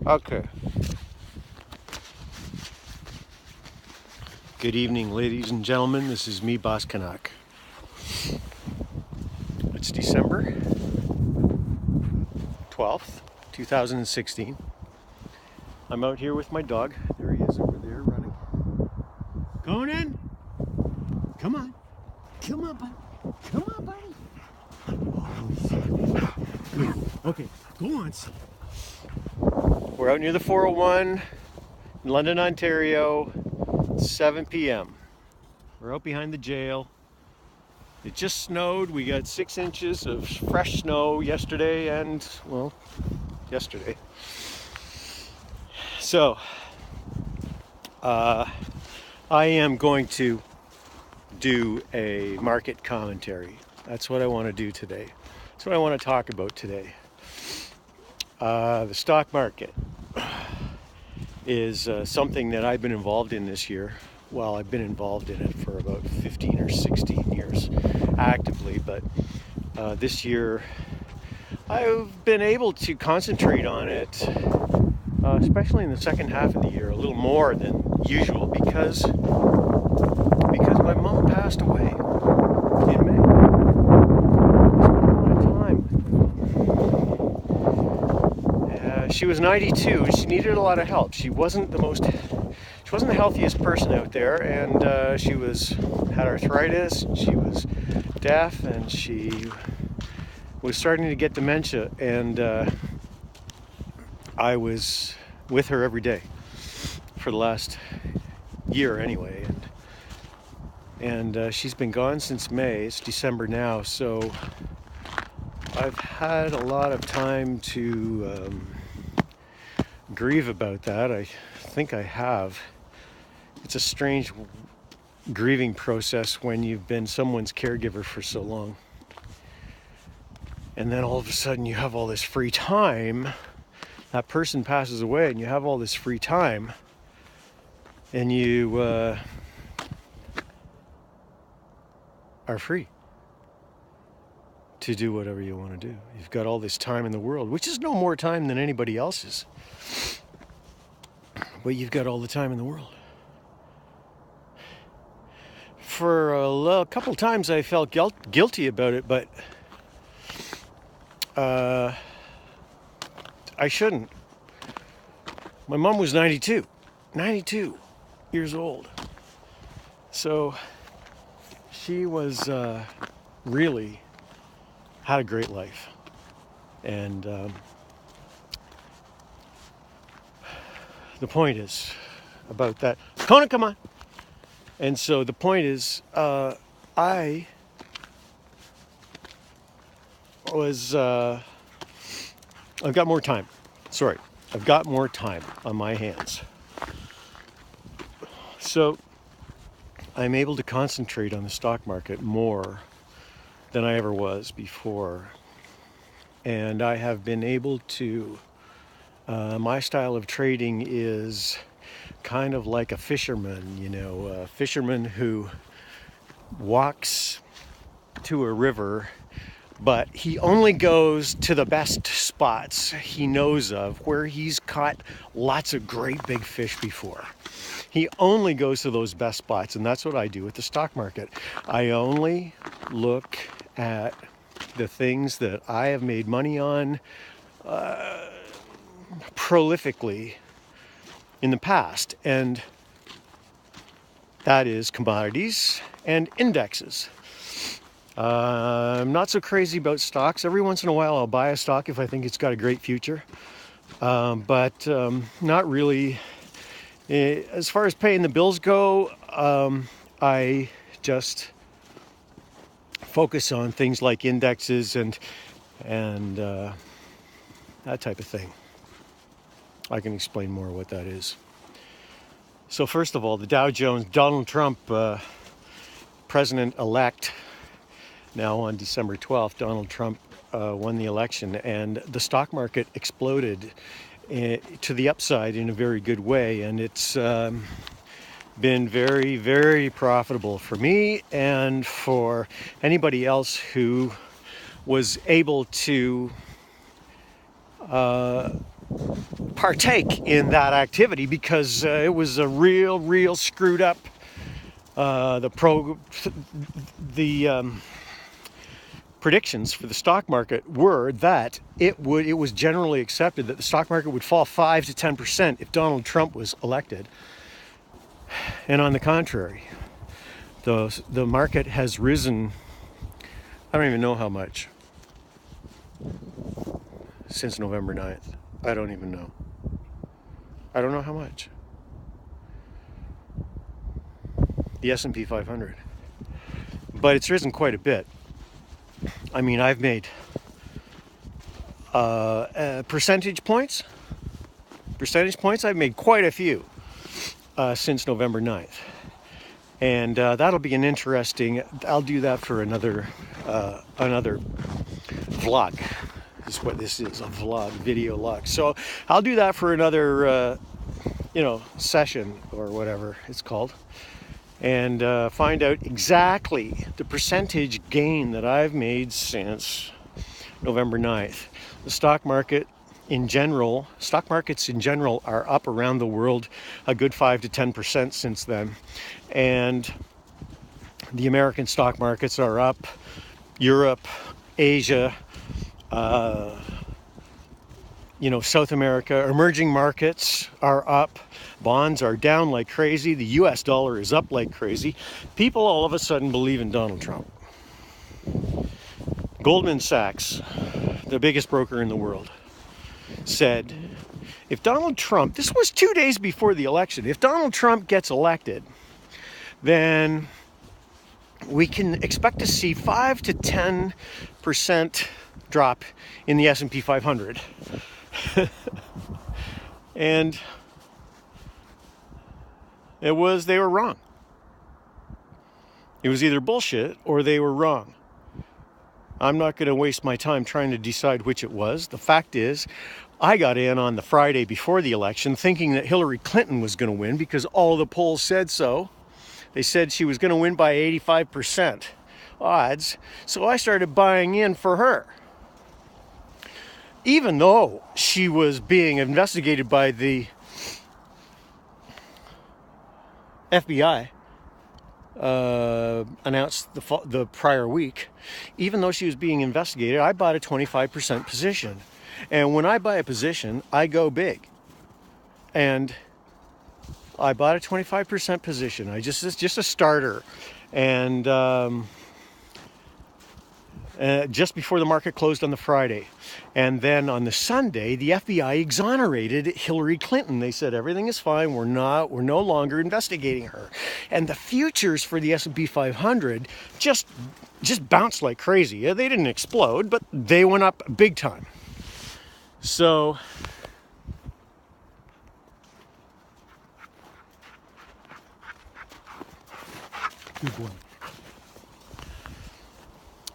Okay. Good evening, ladies and gentlemen. This is me, Boss Canuck. It's December 12th, 2016. I'm out here with my dog. There he is over there running. Conan! Come on. Come on, buddy. Come on, buddy. Oh, good. Okay, go on, son. We're out near the 401 in London, Ontario. 7 p.m. We're out behind the jail. It just snowed. We got 6 inches of fresh snow yesterday yesterday. So, I am going to do a market commentary. That's what I want to do today. That's what I want to talk about today. The stock market is something that I've been involved in this year. Well, I've been involved in it for about 15 or 16 years actively, but this year I've been able to concentrate on it, especially in the second half of the year, a little more than usual because my mom passed away in May. She was 92 and she needed a lot of help. She wasn't the healthiest person out there, and she had arthritis, she was deaf, and she was starting to get dementia, and I was with her every day for the last year anyway, and she's been gone since May. It's December now, so I've had a lot of time to grieve about that. I think I have. It's a strange grieving process when you've been someone's caregiver for so long. And then all of a sudden you have all this free time. That person passes away and you have all this free time. And you are free to do whatever you want to do. You've got all this time in the world, which is no more time than anybody else's. But you've got all the time in the world. For a couple times I felt guilty about it, but I shouldn't. My mom was 92 years old. So she was really had a great life. And the point is about that. Conan, come on. And so the point is, I've got more time. Sorry, I've got more time on my hands. So I'm able to concentrate on the stock market more than I ever was before. And I have been able to, my style of trading is kind of like a fisherman, a fisherman who walks to a river, but he only goes to the best spots he knows of where he's caught lots of great big fish before. He only goes to those best spots, and that's what I do with the stock market. I only look at the things that I have made money on prolifically in the past, and that is commodities and indexes. I'm not so crazy about stocks. Every once in a while I'll buy a stock if I think it's got a great future, but not really. As far as paying the bills go, I just focus on things like indexes and that type of thing. I can explain more what that is. So first of all, the Dow Jones, Donald Trump, president-elect, now on December 12th, Donald Trump won the election, and the stock market exploded to the upside in a very good way, and it's been very, very profitable for me and for anybody else who was able to partake in that activity because it was a real screwed up. The predictions for the stock market were that it was generally accepted that the stock market would fall 5 to 10% if Donald Trump was elected. And on the contrary, the market has risen, I don't even know how much, since November 9th. I don't even know. I don't know how much. The S&P 500. But it's risen quite a bit. I mean, I've made percentage points. I've made quite a few since November 9th. And that'll be an interesting, I'll do that for another vlog. Is what this is, a vlog, video log. So I'll do that for another, session or whatever it's called. And find out exactly the percentage gain that I've made since November 9th. The stock markets in general are up around the world a good 5 to 10% since then. And the American stock markets are up, Europe, Asia, South America, emerging markets are up. Bonds are down like crazy. The US dollar is up like crazy. People all of a sudden believe in Donald Trump. Goldman Sachs, the biggest broker in the world, said, if Donald Trump, this was 2 days before the election, if Donald Trump gets elected, then we can expect to see 5 to 10% drop in the S&P 500. And they were wrong. It was either bullshit or they were wrong. I'm not going to waste my time trying to decide which it was. The fact is, I got in on the Friday before the election thinking that Hillary Clinton was going to win because all the polls said so. They said she was going to win by 85% odds. So I started buying in for her. Even though she was being investigated by the FBI, announced the prior week, even though she was being investigated, I bought a 25% position. And when I buy a position, I go big. And I bought a 25% position. It's just a starter. And just before the market closed on the Friday. And then on the Sunday, the FBI exonerated Hillary Clinton. They said everything is fine. We're no longer investigating her. And the futures for the S&P 500 just bounced like crazy. They didn't explode, but they went up big time. So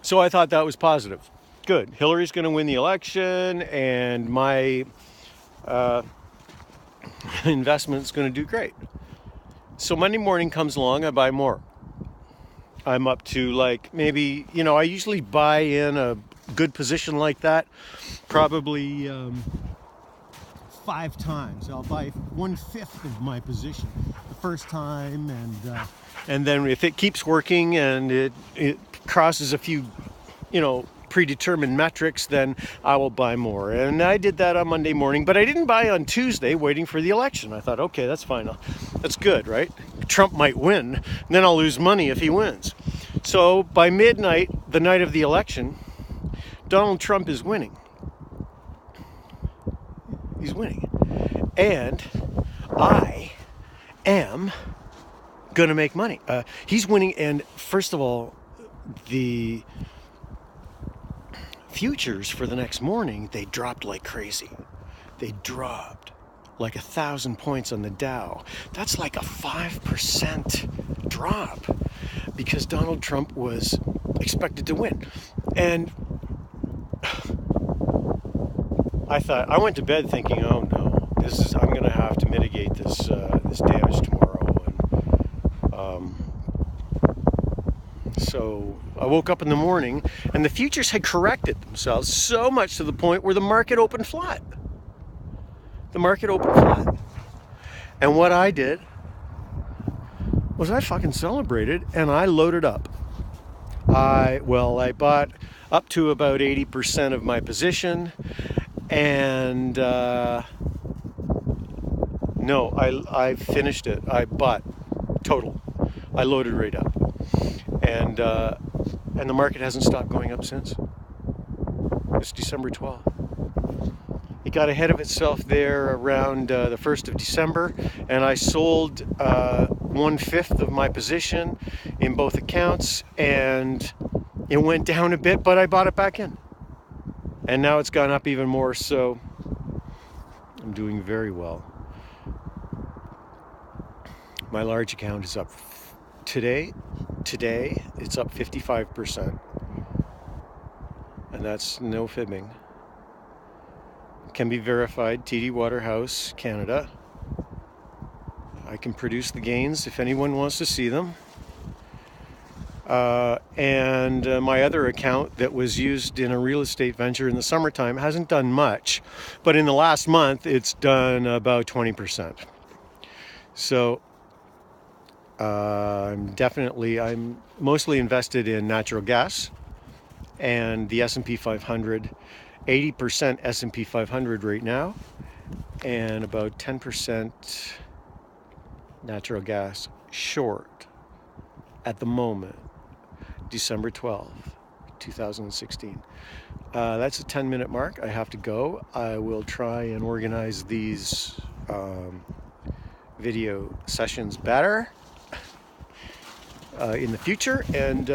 So I thought that was positive. Good. Hillary's going to win the election, and my investment's going to do great. So Monday morning comes along, I buy more. I'm up to maybe, I usually buy in a good position like that, probably 5 times. I'll buy 1/5 of my position the first time, and then if it keeps working and it crosses a few, predetermined metrics, then I will buy more. And I did that on Monday morning, but I didn't buy on Tuesday waiting for the election. I thought, okay, that's fine. That's good, right? Trump might win, and then I'll lose money if he wins. So by midnight, the night of the election, Donald Trump is winning. He's winning. And I am going to make money. He's winning, and first of all, the futures for the next morning, they dropped like crazy. They dropped like 1,000 points on the Dow. That's like a 5% drop because Donald Trump was expected to win. And I went to bed thinking, oh no, I'm going to have to mitigate this damage tomorrow. And so I woke up in the morning and the futures had corrected themselves so much to the point where the market opened flat. the market opened flat. And what I did was I fucking celebrated and I loaded up. I bought up to about 80% of my position, and no, I finished it. I bought total. I loaded right up, and the market hasn't stopped going up since. It's December 12th. It got ahead of itself there around the 1st of December, and I sold 1/5 of my position in both accounts, and it went down a bit, but I bought it back in. And now it's gone up even more, so I'm doing very well. My large account is up today it's up 55%. And that's no fibbing. Can be verified, TD Waterhouse, Canada. I can produce the gains if anyone wants to see them. And my other account that was used in a real estate venture in the summertime hasn't done much, but in the last month it's done about 20%. So I'm mostly invested in natural gas and the S&P 500, 80% S&P 500 right now, and about 10% natural gas short at the moment, December 12th, 2016. That's a 10-minute mark. I have to go. I will try and organize these video sessions better in the future, and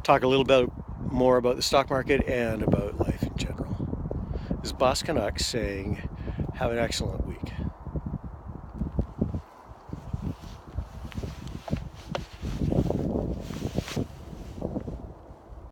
talk a little bit more about the stock market and about life in general. This is Boss Canuck saying, have an excellent week.